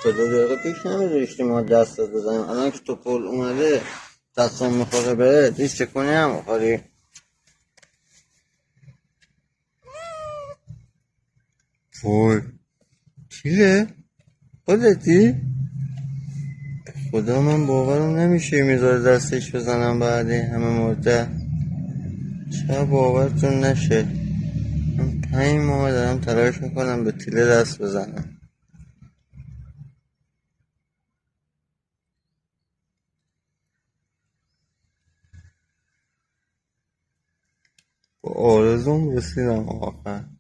تا 2 دقیقه پیش نمیذاشتی ما دست بزنیم، الان که تو پل اومده دستم میخوره بهت هیچ چکونی هم میخوری. وای کیه؟ خودتی؟ خدا من باورم نمیشه میذاره دستش بزنم بعد همه مدت. چرا باورتون نشه من 5 ماه دارم تلاش میکنم به تیله دست بزنم. با آرزوم رسیدم آخر.